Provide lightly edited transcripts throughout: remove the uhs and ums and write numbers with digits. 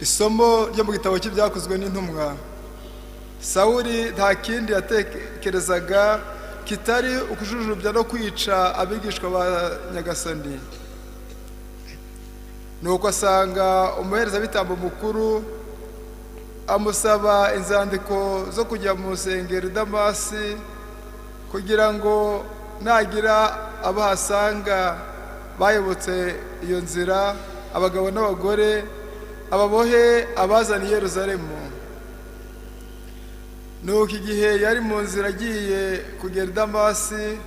Isomo ryo mu gitabo cy'ibyakozwe n'intumwa. Sawuli nta kindi yatekerezaga kitari ukujujubya no kwica abigishwa ba Nyagasani. Nuko asanga umuherezabitambo mukuru amusaba inzandiko zo kujya mu rusengero Damasi kugira ngo nagira abahasanga bayobotse iyo nzira, abagabo n'abagore, ababohe abazana i Yerusalemu. Nuko igihe yari mu nzira agiye kugera i Damasi,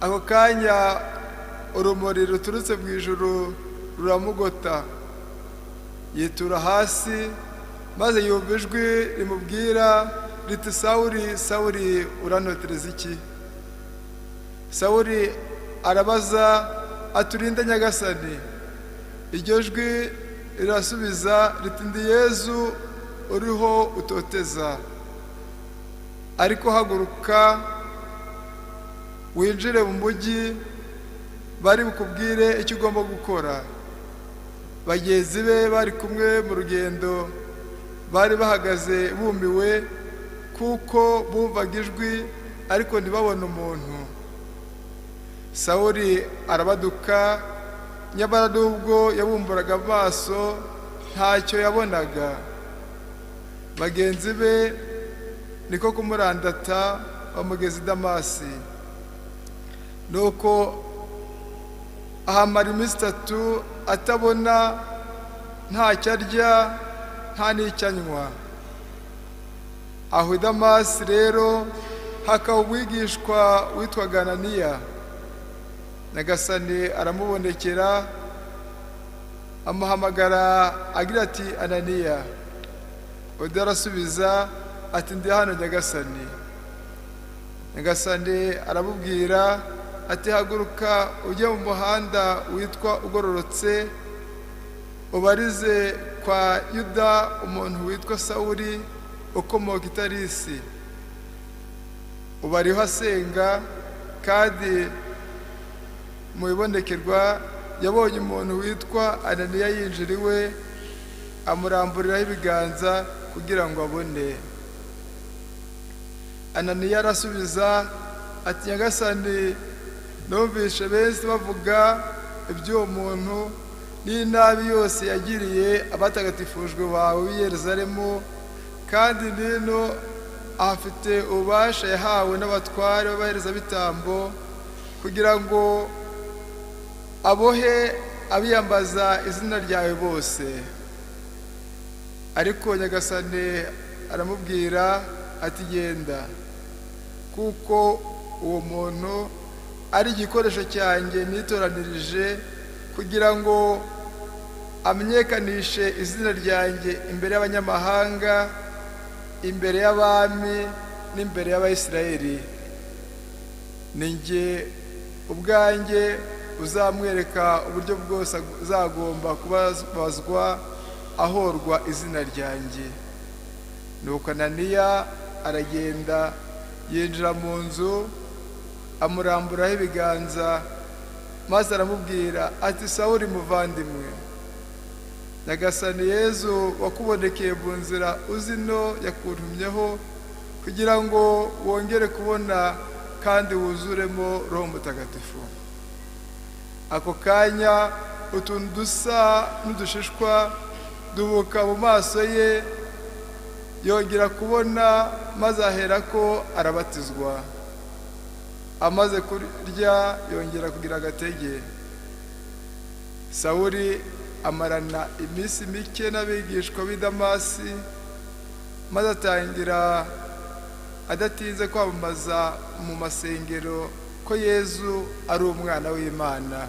ako kanya urumuri ruturutse mu ijuru ruramugota, yitura hasi, maze yumva ijwi rimubwira riti, Sawuli, Sawuli, urantotereza iki? Sawuli arabaza ati, urinde Nyagasani? Iryo jwi rirasubiza riti, ndi Yezu uriho utoteza. Ariko haguruka winjire mu mujyi, bari bukubwire icyo ugomba gukora. Bagenzi be bari kumwe mu rugendo bari bahagaze bumiwe, kuko bumvaga ijwi ariko ntibabone umuntu. Sawuli arabaduka, nyamara nubwo yabumburaga amaso ntacyo yabonaga. Bagenzi be niko kumurandata bamugeza i Damasi. Nuko ahamara iminsi 3 atabona, ntacyo arya nta n'icyo anywa. Aho i Damasi rero hakaba umwigishwa witwaga Ananiya. Nyagasani aramubonekera amuhamagara agira ati, Ananiya. Undi arasubiza ati, ndi hano Nyagasani. Nyagasani aramubwira ati, haguruka ujye mu muhanda witwa ugororotse, ubarize kwa Yuda umuntu witwa Sawuli ukomoka i Tarisi. Ubariho asenga, kandi mu ibonekerwa yabonye umuntu witwa Ananiya yinjira iwe, amuramburiraho ibiganza kugira ngo abone. Ananiya arasubiza ati, Nyagasani, numvishe benshi bavuga iby'uwo muntu n'inabi yose yagiriye abatagatifujwe bawe b'i Yerusalemu, kandi nino ahafite ububasha yahawe n'abatware b'abaherezabitambo kugira ngo abohe abiyambaza izina ryawe bose. Ariko Nyagasani aramubwira ati, genda, kuko uwo muntu ari igikoresho cyanjye nitoranirije kugira ngo amenyekanishe izina ryanjye imbere y'abanyamahanga, imbere y'abami n'imbere y'Abayisiraheli. Ni jye ubwanjye uzamwereka uburyo bwose azagomba kubazwa ahorwa izina ryanjye. Nuko Ananiya aragenda yinjira mu nzu, amuramburaho ibiganza, maze aramubwira ati, Sawuli muvandimwe, Nyagasani Yezu wakubonekeye mu nzira uzino yakuntumyeho kugira ngo wongere kubona kandi wuzuremo Roho Mutagatifu. Ako kanya utuntu dusa n'udushishwa dubuka mu maso ye, yongera kubona, maze aherako arabatizwa. Amaze kurya yongera kugira agatege. Sawuli amarana iminsi mike n'abigishwa b'i Damasi, maze atangira adatinze kwamamaza mu masengero ko Yezu ari umwana w'Imana.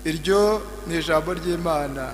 Iryo ni ijambo ry'Imana.